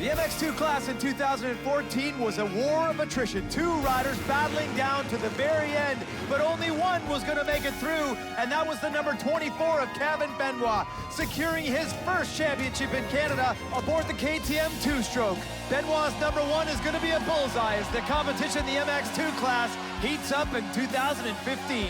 The MX2 class in 2014 was a war of attrition. Two riders battling down to the very end, but only one was going to make it through, and that was the number 24 of Kevin Benoit, securing his first championship in Canada aboard the KTM two-stroke. Benoit's number one is going to be a bullseye as the competition in the MX2 class heats up in 2015.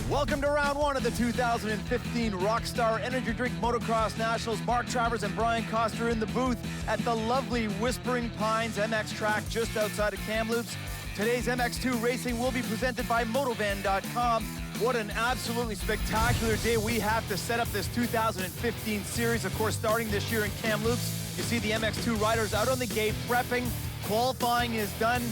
Welcome to round one of the 2015 Rockstar Energy Drink Motocross Nationals. Mark Travers and Brian Coster in the booth at the lovely Whispering Pines MX track just outside of Kamloops. Today's MX2 racing will be presented by Motovan.com. What an absolutely spectacular day we have to set up this 2015 series. Of course, starting this year in Kamloops, you see the MX2 riders out on the gate prepping. Qualifying is done.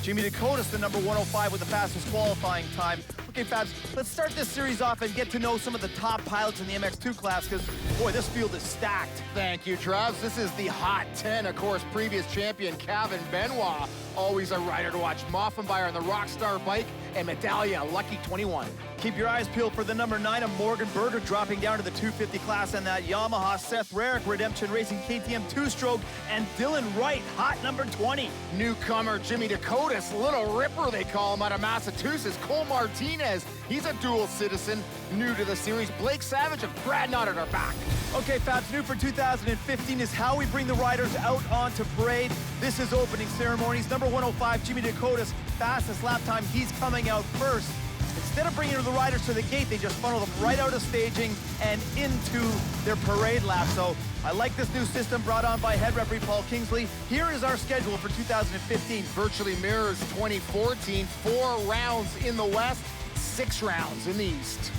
Jimmy Dakota's the number 105 with the fastest qualifying time. Okay, Fabs, let's start this series off and get to know some of the top pilots in the MX2 class, because, boy, this field is stacked. Thank you, Travis. This is the Hot 10, of course, previous champion Kevin Benoit. Always a rider to watch. Moffenbauer on the Rockstar bike, and Medallia, lucky 21. Keep your eyes peeled for the number 9 of Morgan Berger dropping down to the 250 class, and that Yamaha Seth Rarick Redemption Racing KTM two-stroke, and Dylan Wright, hot number 20. Newcomer Jimmy Dakota's Little Ripper, they call him, out of Massachusetts. Cole Martinez, he's a dual citizen, new to the series. Blake Savage and Brad Knott at our back. Okay, Fabs, new for 2015 is how we bring the riders out onto parade. This is opening ceremonies. Number 105, Jimmy Dakota's fastest lap time. He's coming out first. Instead of bringing the riders to the gate, they just funnel them right out of staging and into their parade lap. So I like this new system brought on by head referee Paul Kingsley. Here is our schedule for 2015. Virtually mirrors 2014. 4 rounds in the west, 6 rounds in the east.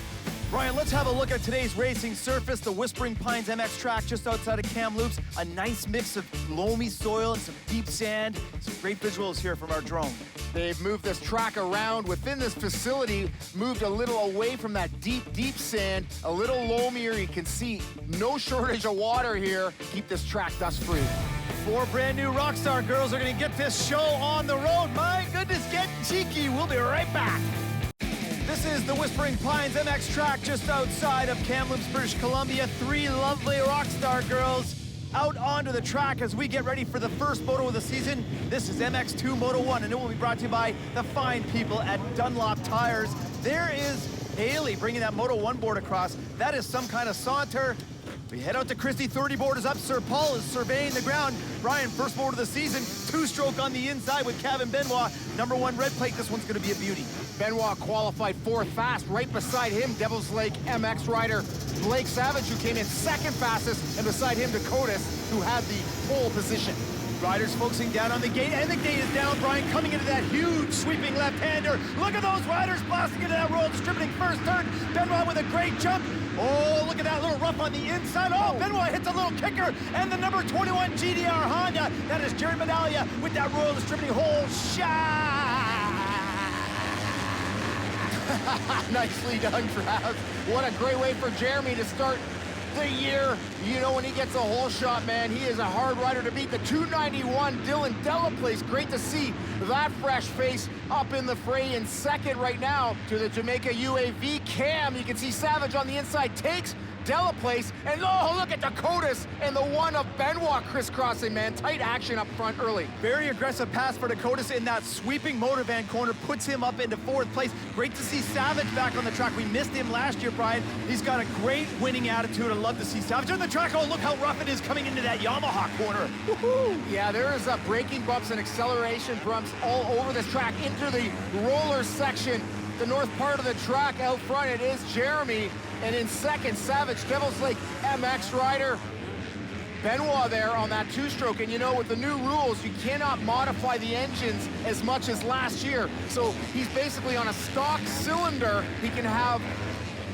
Brian, let's have a look at today's racing surface, the Whispering Pines MX track just outside of Kamloops. A nice mix of loamy soil and some deep sand. Some great visuals here from our drone. They've moved this track around within this facility, moved a little away from that deep sand, a little loamier. You can see no shortage of water here. Keep this track dust-free. 4 brand new Rockstar girls are going to get this show on the road. My goodness, get cheeky. We'll be right back. This is the Whispering Pines MX track just outside of Kamloops, British Columbia. 3 lovely Rockstar girls out onto the track as we get ready for the first moto of the season. This is MX2 Moto 1, and it will be brought to you by the fine people at Dunlop Tires. There is Haley bringing that Moto 1 board across. That is some kind of saunter. We head out to Christie, 30 board is up. Sir Paul is surveying the ground. Brian, first board of the season, 2-stroke on the inside with Kevin Benoit. Number 1 red plate, this one's gonna be a beauty. Benoit qualified 4th fast. Right beside him, Devil's Lake MX rider Blake Savage, who came in 2nd fastest, and beside him, Dakotas, who had the pole position. Riders focusing down on the gate, and the gate is down. Brian coming into that huge sweeping left-hander. Look at those riders blasting into that roll, distributing first turn. Benoit with a great jump. Oh, look at that little rough on the inside. Oh, Benoit hits a little kicker, and the number 21 GDR Honda. That is Jerry Medallia with that royal distributing whole shot. Nicely done, Trav. What a great way for Jeremy to start the year. You know, when he gets a whole shot, man, he is a hard rider to beat. The 291 Dylan Delaplace, great to see that fresh face up in the fray in 2nd right now to the Jamaica UAV Cam. You can see Savage on the inside takes Delaplace, and oh, look at Dakotas and the one of Benoit crisscrossing, man. Tight action up front early. Very aggressive pass for Dakotas in that sweeping motor van corner, puts him up into 4th place. Great to see Savage back on the track. We missed him last year, Brian. He's got a great winning attitude. I love to see Savage on the track. Oh, look how rough it is coming into that Yamaha corner. Woohoo! Yeah, there is braking bumps and acceleration bumps all over this track into the roller section. The north part of the track out front, it is Jeremy. And in 2nd, Savage, Devil's Lake MX rider. Benoit there on that 2-stroke. And you know, with the new rules, you cannot modify the engines as much as last year. So he's basically on a stock cylinder. He can have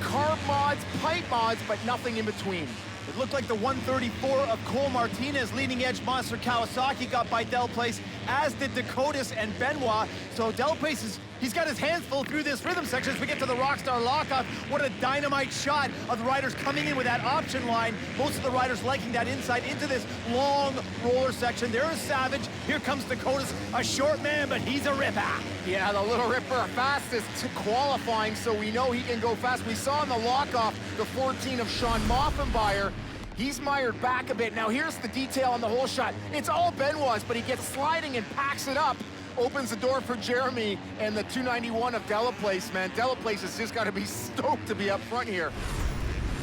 carb mods, pipe mods, but nothing in between. It looked like the 134 of Cole Martinez, leading edge monster Kawasaki, got by Delaplace, as did Dakotas and Benoit. So Delaplace is He's got his hands full through this rhythm section as we get to the Rockstar lockoff. What a dynamite shot of the riders coming in with that option line. Most of the riders liking that inside into this long roller section. There is Savage. Here comes Dakotas, a short man, but he's a ripper. Yeah, the Little Ripper, fastest qualifying, so we know he can go fast. We saw in the lockoff the 14 of Sean Moffenbauer. He's mired back a bit. Now here's the detail on the whole shot. It's all Benoit's, but he gets sliding and packs it up. Opens the door for Jeremy and the 291 of Delaplace, man. Delaplace has just got to be stoked to be up front here.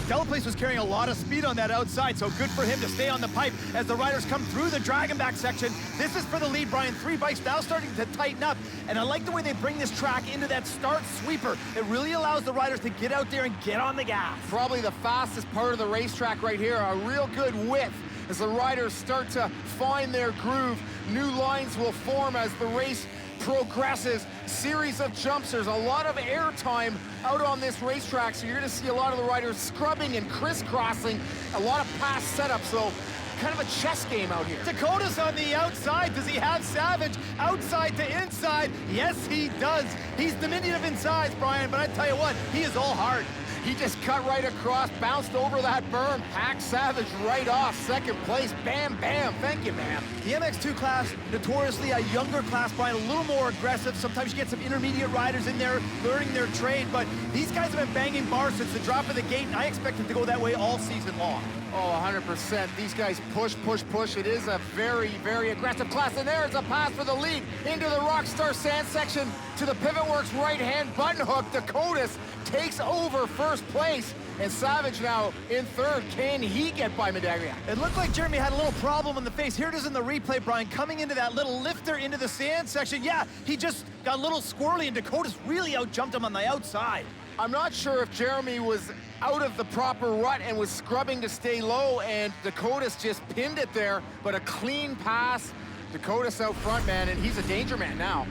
Delaplace was carrying a lot of speed on that outside, so good for him to stay on the pipe as the riders come through the Dragonback section. This is for the lead, Brian. 3 bikes now starting to tighten up, and I like the way they bring this track into that start sweeper. It really allows the riders to get out there and get on the gas. Probably the fastest part of the racetrack right here. A real good width as the riders start to find their groove. New lines will form as the race progresses. Series of jumps. There's a lot of air time out on this racetrack, so you're going to see a lot of the riders scrubbing and crisscrossing. A lot of pass setup, so kind of a chess game out here. Dakota's on the outside. Does he have Savage outside to inside? Yes, he does. He's diminutive in size, Brian, but I tell you what, he is all heart. He just cut right across, bounced over that berm, hacked Savage right off. Second place, bam, bam. Thank you, man. The MX2 class, notoriously a younger class, Brian, a little more aggressive. Sometimes you get some intermediate riders in there learning their trade, but these guys have been banging bars since the drop of the gate, and I expect them to go that way all season long. Oh, 100%. These guys push, push, push. It is a very, very aggressive class. And there's a pass for the lead into the Rockstar sand section to the Pivot Works right-hand button hook. Dakotas takes over first place. And Savage now in third. Can he get by Medaglia? It looked like Jeremy had a little problem in the face. Here it is in the replay, Brian, coming into that little lifter into the sand section. Yeah, he just got a little squirrely, and Dakotas really out-jumped him on the outside. I'm not sure if Jeremy was out of the proper rut and was scrubbing to stay low, and Dakotas just pinned it there, but a clean pass. Dakotas out front, man, and he's a danger man now.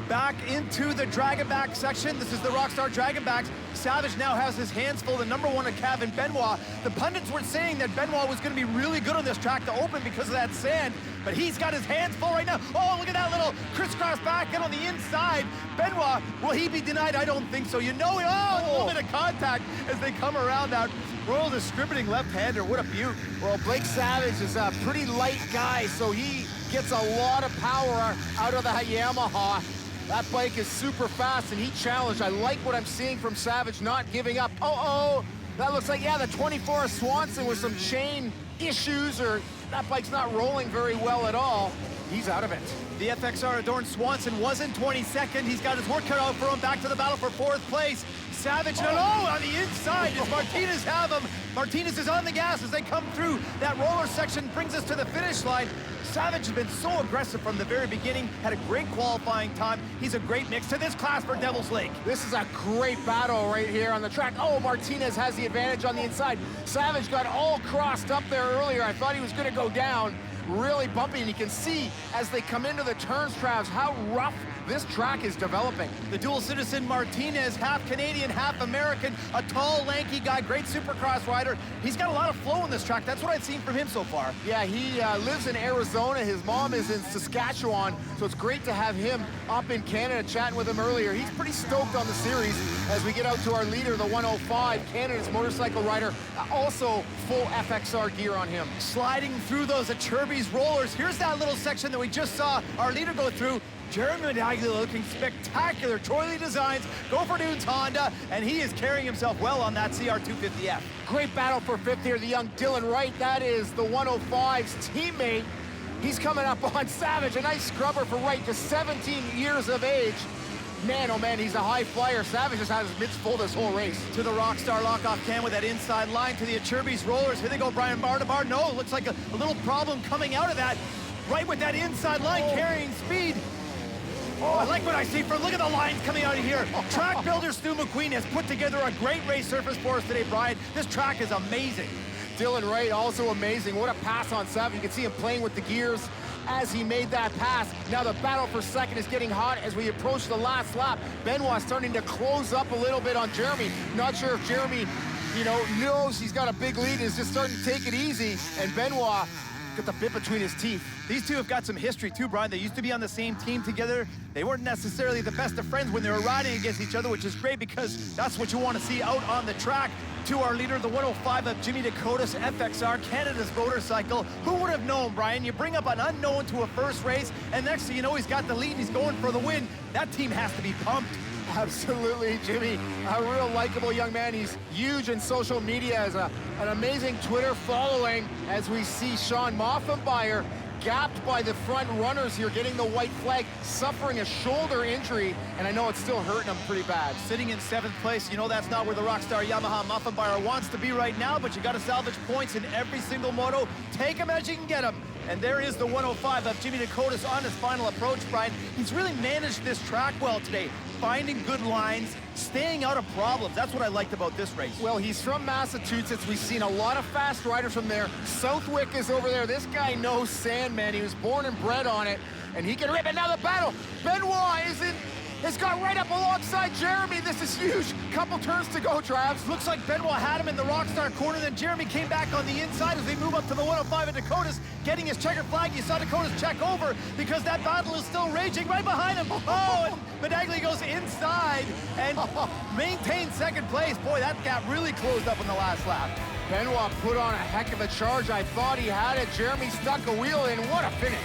Back into the Dragonback section. This is the Rockstar Dragonbacks. Savage now has his hands full, the number 1 of Kevin Benoit. The pundits were saying that Benoit was going to be really good on this track to open because of that sand, but he's got his hands full right now. Oh, look at that little crisscross back end on the inside. Benoit, will he be denied? I don't think so. You know, a little bit of contact as they come around that Royal distributing left-hander. What a beaut. Well, Blake Savage is a pretty light guy, so he gets a lot of power out of that Yamaha. That bike is super fast, and he challenged. I like what I'm seeing from Savage, not giving up. Uh-oh, that looks like, yeah, the 24 of Swanson with some chain issues, or that bike's not rolling very well at all. He's out of it. The FXR Adorn Swanson was in 22nd. He's got his work cut out for him. Back to the battle for 4th place. Savage, no, on the inside. Does Martinez have him? Martinez is on the gas as they come through. That roller section brings us to the finish line. Savage has been so aggressive from the very beginning, had a great qualifying time. He's a great mix to this class for Devil's Lake. This is a great battle right here on the track. Oh, Martinez has the advantage on the inside. Savage got all crossed up there earlier. I thought he was going to go down. Really bumpy, and you can see as they come into the turns, Travs, how rough this track is developing. The dual citizen Martinez, half Canadian, half American, a tall, lanky guy, great supercross rider. He's got a lot of flow on this track. That's what I've seen from him so far. Yeah, he lives in Arizona. His mom is in Saskatchewan, so it's great to have him up in Canada chatting with him earlier. He's pretty stoked on the series as we get out to our leader, the 105, Canada's motorcycle rider, also full FXR gear on him. Sliding through those Achirby's rollers. Here's that little section that we just saw our leader go through. Jeremy Medaglia looking spectacular. Troy Lee Designs, Gopher Dunes Honda, and he is carrying himself well on that CR250F. Great battle for 5th here, the young Dylan Wright. That is the 105's teammate. He's coming up on Savage. A nice scrubber for Wright, just 17 years of age. Man, oh man, he's a high flyer. Savage has had his mitts full this whole race. To the Rockstar lockoff cam with that inside line to the Achirby's rollers. Here they go, Brian, bar to bar. No, it looks like a little problem coming out of that. Right with that inside line, carrying speed. Oh, I like what I see from, look at the lines coming out of here. Track builder Stu McQueen has put together a great race surface for us today, Brian. This track is amazing. Dylan Wright, also amazing. What a pass on Savage. You can see him playing with the gears as he made that pass. Now the battle for second is getting hot as we approach the last lap. Benoit starting to close up a little bit on Jeremy. Not sure if Jeremy, knows he's got a big lead and is just starting to take it easy. And Benoit got the bit between his teeth. These two have got some history too, Brian. They used to be on the same team together. They weren't necessarily the best of friends when they were riding against each other, which is great because that's what you want to see out on the track. To our leader, the 105 of Jimmy Dakota's FXR, Canada's motorcycle. Who would have known, Brian? You bring up an unknown to a first race, and next thing you know, he's got the lead and he's going for the win. That team has to be pumped. Absolutely, Jimmy. A real likable young man. He's huge in social media, has an amazing Twitter following, as we see Sean Moffenbauer gapped by the front runners here, getting the white flag, suffering a shoulder injury, and I know it's still hurting him pretty bad. Sitting in 7th place, you know that's not where the Rockstar Yamaha Moffenbauer wants to be right now, but you got to salvage points in every single moto. Take them as you can get them. And there is the 105 of Jimmy Dakota's on his final approach, Brian. He's really managed this track well today, finding good lines, staying out of problems. That's what I liked about this race. Well, he's from Massachusetts. We've seen a lot of fast riders from there. Southwick is over there. This guy knows sand, man. He was born and bred on it, and he can rip it. Now the battle. Benoit has got right up alongside Jeremy. This is huge. Couple turns to go, Travs. Looks like Benoit had him in the Rockstar corner, then Jeremy came back on the inside as they move up to the 105 of Dakota's, getting his checkered flag. You saw Dakota's check over because that battle is still raging right behind him. Oh, and Medaglia goes inside and maintains 2nd place. Boy, that gap really closed up in the last lap. Benoit put on a heck of a charge. I thought he had it. Jeremy stuck a wheel in. What a finish.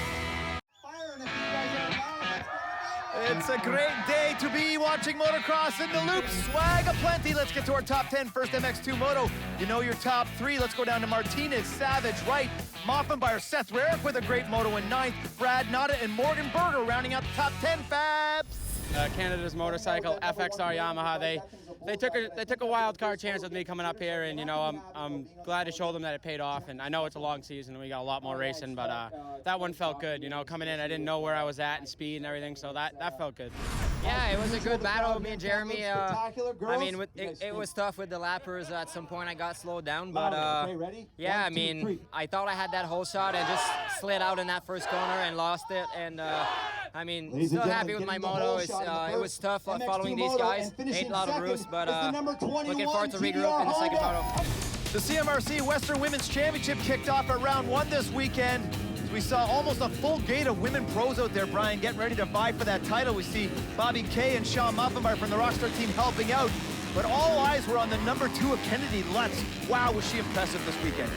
It's a great day to be watching motocross in the loops. Swag aplenty. Let's get to our top 10. First MX2 moto. You know your top 3. Let's go down to Martinez, Savage, Wright, Moffenbauer, Seth Rarick with a great moto in 9th. Brad Nada and Morgan Berger rounding out the top 10. Fabs. Canada's motorcycle, FXR Yamaha. They took a wild card chance with me coming up here, and you know I'm glad to show them that it paid off. And I know it's a long season and we got a lot more racing, but that one felt good. You know, coming in, I didn't know where I was at in speed and everything, so that felt good. Yeah, it was a good battle. Me and Jeremy. I mean, it was tough with the lappers. At some point, I got slowed down, but yeah, I mean, I thought I had that whole shot and just slid out in that first corner and lost it. And I mean, still happy with my moto. It was tough following these guys. Ate a lot of roofs, but looking forward to regroup in the second moto. The CMRC Western Women's Championship kicked off at round 1 this weekend. We saw almost a full gate of women pros out there, Brian, getting ready to vie for that title. We see Bobby Kay and Sean Moffenbauer from the Rockstar team helping out. But all eyes were on the number 2 of Kennedy Lutz. Wow, was she impressive this weekend.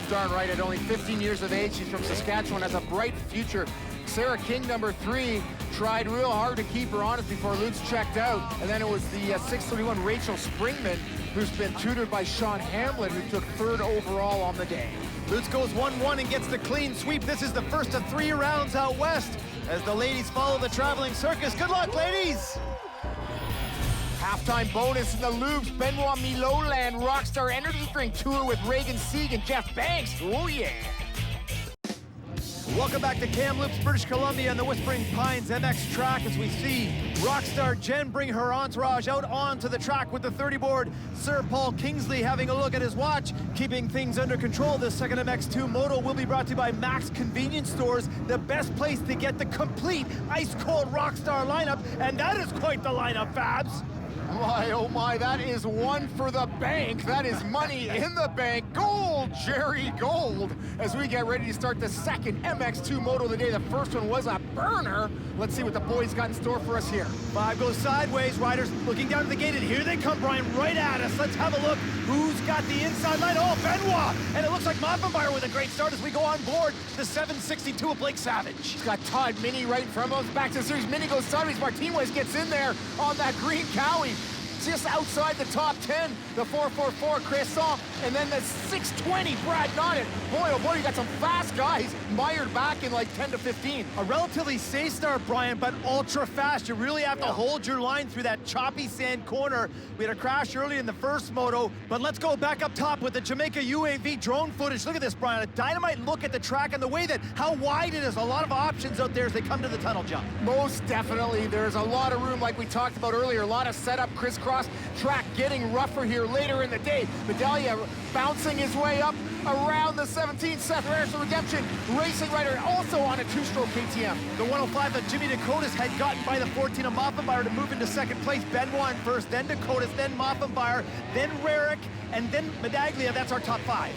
Darn right, at only 15 years of age, she's from Saskatchewan, has a bright future. Sarah King, number 3, tried real hard to keep her honest before Lutz checked out. And then it was the 631 Rachel Springman, who's been tutored by Sean Hamlin, who took 3rd overall on the day. Lutz goes 1-1 and gets the clean sweep. This is the first of 3 rounds out west as the ladies follow the traveling circus. Good luck, ladies! Halftime bonus in the loops. Benoit Miloland Rockstar Energy Drink Tour with Reagan Sieg and Jeff Banks. Oh, yeah. Welcome back to Kamloops, British Columbia, and the Whispering Pines MX track as we see Rockstar Jen bring her entourage out onto the track with the 30-board. Sir Paul Kingsley having a look at his watch, keeping things under control. This second MX2 moto will be brought to you by Max Convenience Stores, the best place to get the complete ice-cold Rockstar lineup, and that is quite the lineup, Fabs. My, oh my, that is one for the bank. That is money in the bank. Gold, Jerry, gold. As we get ready to start the second MX2 moto of the day. The first one was a burner. Let's see what the boys got in store for us here. 5 goes sideways. Riders looking down to the gate, and here they come, Brian, right at us. Let's have a look. Who's got the inside line? Oh, Benoit! And it looks like Moffenbauer with a great start as we go on board the 762 of Blake Savage. He's got Todd Mini right in front of us. Back to the series. Mini goes sideways. Martinez gets in there on that green Cowie. Just outside the top 10, the 444 Crescent, and then the 620 Brad Notted. Boy, oh boy, you got some fast guys mired back in like 10 to 15. A relatively safe start, Brian, but ultra fast. You really have to hold your line through that choppy sand corner. We had a crash early in the first moto, but let's go back up top with the Jamaica UAV drone footage. Look at this, Brian, a dynamite look at the track and the way that how wide it is. A lot of options out there as they come to the tunnel jump. Most definitely. There's a lot of room like we talked about earlier. A lot of setup, crisscross. Track getting rougher here later in the day. Medaglia bouncing his way up around the 17. Seth Rarick, redemption racing rider, also on a 2-stroke KTM. The 105 of Jimmy Dakota's had gotten by the 14 of Moffenbauer to move into second place. Benoit in first, then Dakota's, then Moffenbauer, then Rarick, and then Medaglia. That's our top 5.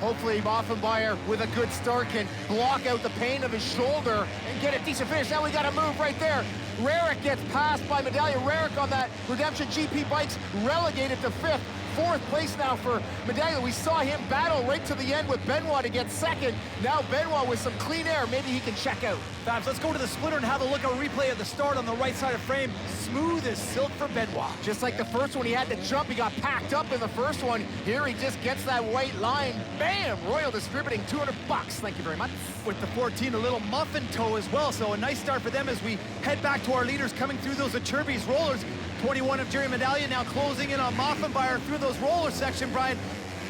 Hopefully Moffenbauer, with a good start, can block out the pain of his shoulder and get a decent finish. Now we got a move right there. Rarick gets passed by Medallia. Rarick on that Redemption GP bikes relegated to 5th. 4th place now for Medallia. We saw him battle right to the end with Benoit to get 2nd. Now Benoit with some clean air, maybe he can check out. Fabs, let's go to the splitter and have a look at a replay of the start on the right side of frame. Smooth as silk for Benoit. Just like the first one, he had to jump. He got packed up in the first one. Here he just gets that white line. Bam! Royal Distributing, $200. Thank you very much. With the 14, a little muffin toe as well. So a nice start for them as we head back to our leaders coming through those Acerbis rollers. 21 of Jerry Medallia now closing in on Moffenbauer through those roller section, Brian.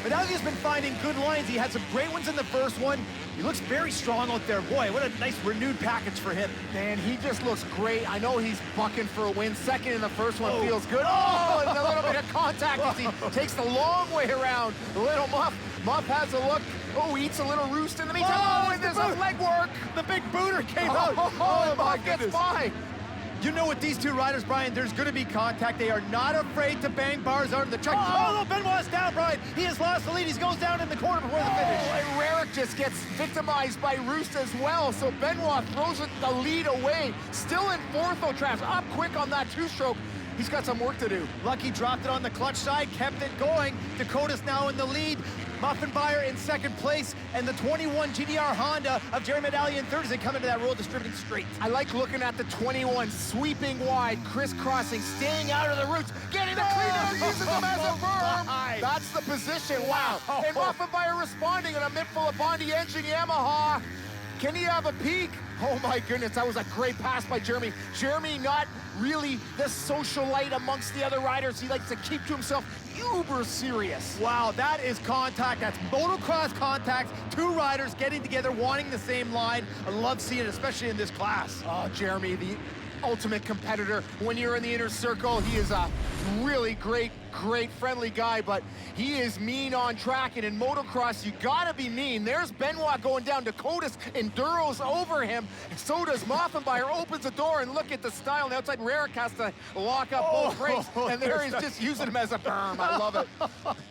Medallia's been finding good lines. He had some great ones in the first one. He looks very strong out there. Boy, what a nice renewed package for him. Man, he just looks great. I know he's bucking for a win. 2nd in the first one feels good. Oh, and a little bit of contact as he takes the long way around. The little Muff. Muff has a look. Oh, eats a little roost in the meantime. Oh, and there's a leg work. The big booter came out. Oh, my goodness. Gets by. You know, with these two riders, Brian, there's going to be contact. They are not afraid to bang bars out of the truck. Oh, no, Benoit's down, Brian. He has lost the lead. He goes down in the corner before the finish. And Rarick just gets victimized by Roost as well. So Benoit throws the lead away. Still in 4th, though, Travis. Up quick on that 2-stroke. He's got some work to do. Lucky dropped it on the clutch side, kept it going. Dakota's now in the lead. Muffenbauer in 2nd place, and the 21 GDR Honda of Jerry Medallia in 3rd as they come into that roll distributing straight. I like looking at the 21 sweeping wide, crisscrossing, staying out of the roots, getting the clean air, using them as a berm. That's the position, wow. And Muffenbauer responding in a mitt full of Bondi engine Yamaha. Can he have a peek? Oh my goodness, that was a great pass by Jeremy. Jeremy not really the socialite amongst the other riders. He likes to keep to himself, uber serious. Wow, that is contact. That's motocross contact. 2 riders getting together, wanting the same line. I love seeing it, especially in this class. Oh, Jeremy, the ultimate competitor. When you're in the inner circle, he is a really great friendly guy, but he is mean on track, and in motocross, you gotta be mean. There's Benoit going down. Dakota's enduro's over him. So does Moffenbauer. Opens the door, and look at the style. On the outside, Rarick has to lock up both brakes, and there he's just using him as a berm. I love it.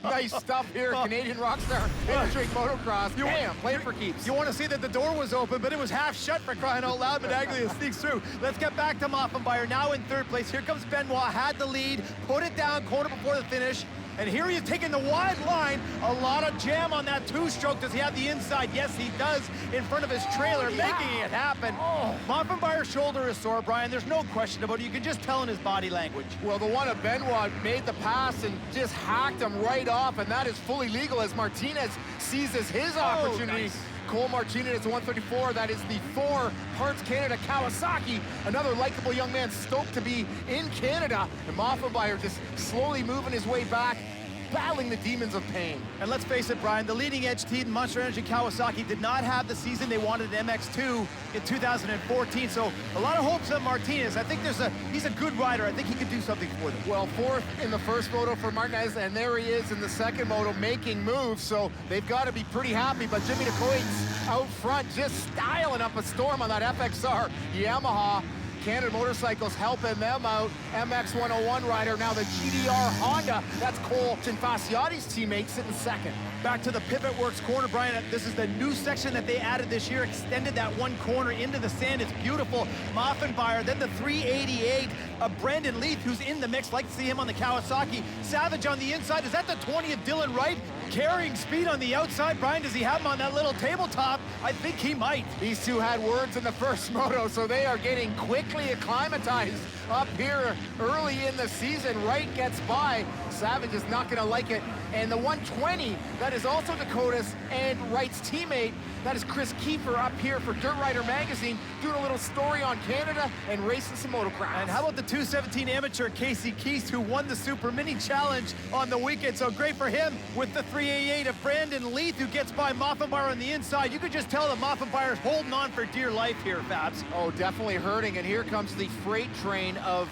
Nice stuff here. Canadian Rockstar Inner Motocross. Damn, play it for keeps. You want to see that the door was open, but it was half shut for crying out loud. Medaglia sneaks through. Let's get back to Moffenbauer now in 3rd place. Here comes Benoit. Had the lead, put it down corner before the finish. And here he is taking the wide line. A lot of jam on that 2-stroke. Does he have the inside? Yes, he does, in front of his trailer, making it happen. Moffenbauer's shoulder is sore, Brian. There's no question about it. You can just tell in his body language. Well, the one of Benoit made the pass and just hacked him right off, and that is fully legal as Martinez seizes his opportunity. Nice. Cole Martinez, the 134, that is the 4 Parts Canada Kawasaki. Another likable young man stoked to be in Canada. And Moffenbauer just slowly moving his way back, battling the demons of pain. And let's face it, Brian, the leading edge team, Monster Energy Kawasaki, did not have the season they wanted in MX2 in 2014. So a lot of hopes on Martinez. I think he's a good rider. I think he could do something for them. Well, 4th in the first moto for Martinez, and there he is in the 2nd moto making moves. So they've got to be pretty happy. But Jimmy DeCoite's out front, just styling up a storm on that FXR Yamaha. Canada Motorcycles helping them out. MX101 rider, now the GDR Honda. That's Cole Cinfasiotti's teammate sitting 2nd. Back to the Pivot Works corner, Brian. This is the new section that they added this year, extended that one corner into the sand. It's beautiful. Moffenbauer, then the 388 of Brandon Leith, who's in the mix. Like to see him on the Kawasaki. Savage on the inside. Is that the 20 of Dylan Wright? Carrying speed on the outside. Brian, does he have him on that little tabletop? I think he might. These two had words in the first moto, so they are getting quickly acclimatized up here early in the season. Wright gets by. Savage is not going to like it. And the 120, that is also Dakota's and Wright's teammate. That is Chris Kiefer up here for Dirt Rider Magazine, doing a little story on Canada and racing some motocross. And how about the 217 amateur Casey Keast, who won the Super Mini Challenge on the weekend? So great for him with the 388 of Brandon Leith, who gets by Moffenbauer on the inside. You could just tell that Moffenbauer's holding on for dear life here, Fabs. Oh, definitely hurting. And here comes the freight train of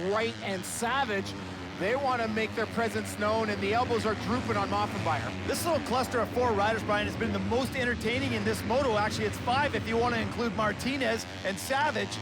Wright and Savage. They want to make their presence known, and the elbows are drooping on Moffenbauer. This little cluster of 4 riders, Brian, has been the most entertaining in this moto. Actually, it's 5 if you want to include Martinez and Savage.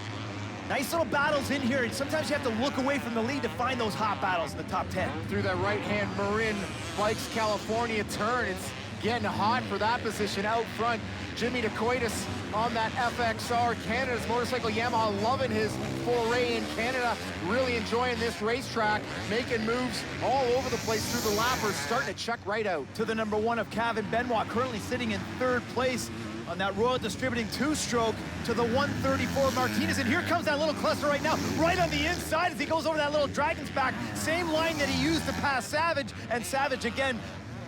Nice little battles in here, and sometimes you have to look away from the lead to find those hot battles in the top 10. Through that right-hand Marin Bikes California turn, it's getting hot for that position out front. Jimmy DeCoitis on that FXR, Canada's motorcycle. Yamaha loving his foray in Canada, really enjoying this racetrack, making moves all over the place through the lappers, starting to check right out. To the number 1 of Kevin Benoit, currently sitting in 3rd place on that Royal Distributing 2-stroke to the 134 Martinez. And here comes that little cluster right now, right on the inside as he goes over that little Dragon's back. Same line that he used to pass Savage, and Savage again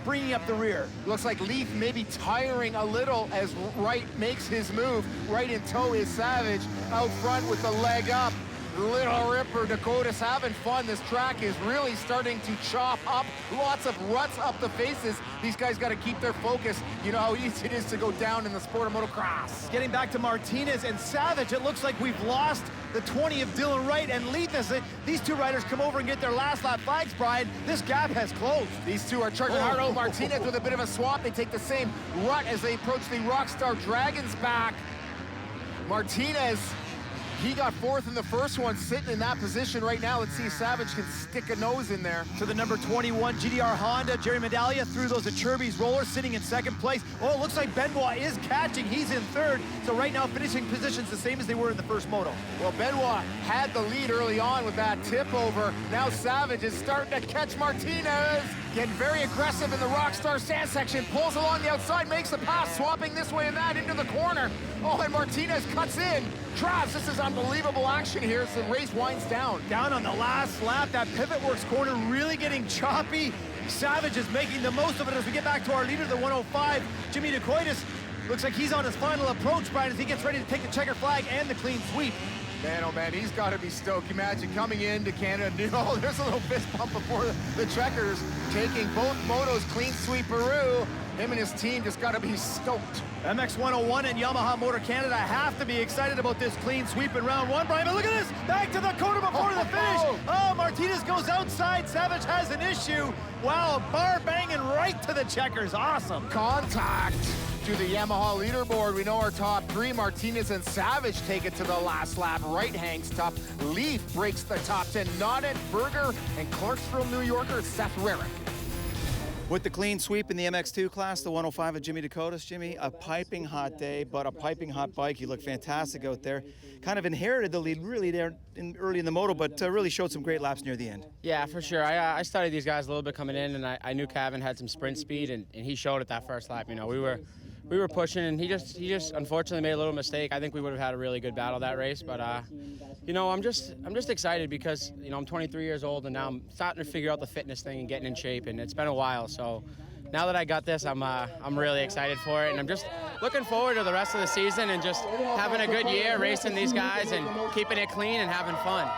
bringing up the rear. Looks like Leaf maybe tiring a little as Wright makes his move. Right in tow is Savage out front with the leg up. Little Ripper, Dakota's having fun. This track is really starting to chop up. Lots of ruts up the faces. These guys got to keep their focus. You know how easy it is to go down in the sport of motocross. Getting back to Martinez and Savage, it looks like we've lost the 20 of Dylan Wright and Leith as these two riders come over and get their last lap flags, Brian. This gap has closed. These two are charging hard. Oh, Martinez with a bit of a swap. They take the same rut as they approach the Rockstar Dragon's back. Martinez, he got 4th in the first one, sitting in that position right now. Let's see if Savage can stick a nose in there. To the number 21 GDR Honda, Jerry Medaglia through those Achirby's rollers, sitting in 2nd place. Oh, it looks like Benoit is catching. He's in 3rd. So right now, finishing positions the same as they were in the first moto. Well, Benoit had the lead early on with that tip over. Now Savage is starting to catch Martinez. Getting very aggressive in the Rockstar stand section, pulls along the outside, makes the pass, swapping this way and that into the corner. Oh, and Martinez cuts in. Travs, this is unbelievable action here as the race winds down. Down on the last lap, that Pivot Works corner really getting choppy. Savage is making the most of it as we get back to our leader, the 105, Jimmy DeCoitis. Looks like he's on his final approach, Brian, as he gets ready to take the checker flag and the clean sweep. Man, oh man, he's got to be stoked. Imagine coming into Canada. Oh, there's a little fist bump before the checkers, taking both motos clean sweep Peru. Him and his team just got to be stoked. MX101 and Yamaha Motor Canada have to be excited about this clean sweep in round 1, Brian. But look at this, back to the corner before the finish. Oh, Martinez goes outside. Savage has an issue. Wow, bar banging right to the checkers. Awesome. Contact to the Yamaha leaderboard. We know our top 3, Martinez and Savage, take it to the last lap. Wright hangs tough. Leaf breaks the top 10. Noddet, Berger, and Clarksville, New Yorker, Seth Rarick. With the clean sweep in the MX2 class, the 105 of Jimmy DeCoitis, Jimmy, a piping hot day, but a piping hot bike. You look fantastic out there. Kind of inherited the lead really there early in the moto, but really showed some great laps near the end. Yeah, for sure. I studied these guys a little bit coming in, and I knew Kevin had some sprint speed, and he showed it that first lap. You know, we were pushing, and he just unfortunately made a little mistake. I think we would have had a really good battle that race, but you know, I'm just excited because, you know, I'm 23 years old, and now I'm starting to figure out the fitness thing and getting in shape, and it's been a while. So now that I got this, I'm really excited for it, and I'm just looking forward to the rest of the season and just having a good year racing these guys and keeping it clean and having fun.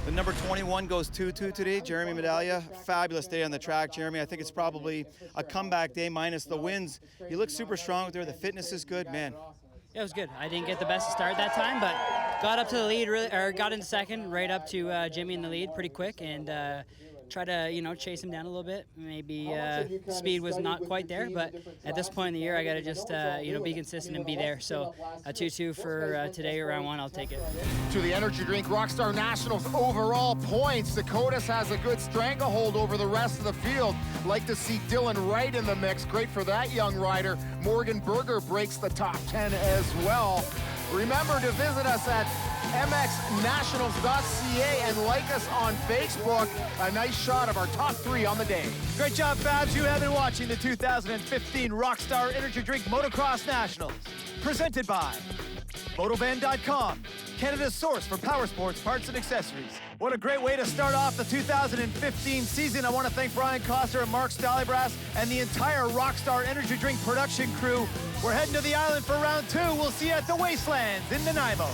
The number 21 goes 2-2 today, Jeremy Medaglia. Fabulous day on the track, Jeremy. I think it's probably a comeback day minus the wins. You look super strong out there. The fitness is good, man. Yeah, it was good. I didn't get the best start that time, but got up to the lead, got into 2nd, right up to Jimmy in the lead pretty quick, and try to, you know, chase him down a little bit. Maybe speed was not quite there, but at this point in the year, I got to just, you know, be consistent and be there. So a 2-2 for today, round 1, I'll take it. To the energy drink, Rockstar Nationals overall points. DeCoitis has a good stranglehold over the rest of the field. Like to see Dylan Wright in the mix. Great for that young rider. Morgan Berger breaks the top 10 as well. Remember to visit us at MXnationals.ca and like us on Facebook. A nice shot of our top 3 on the day. Great job, Fabs. You have been watching the 2015 Rockstar Energy Drink Motocross Nationals. Presented by Motovan.com, Canada's source for power sports parts and accessories. What a great way to start off the 2015 season. I want to thank Brian Coster and Mark Stallybrass and the entire Rockstar Energy Drink production crew. We're heading to the island for round 2. We'll see you at the Wastelands in Nanaimo.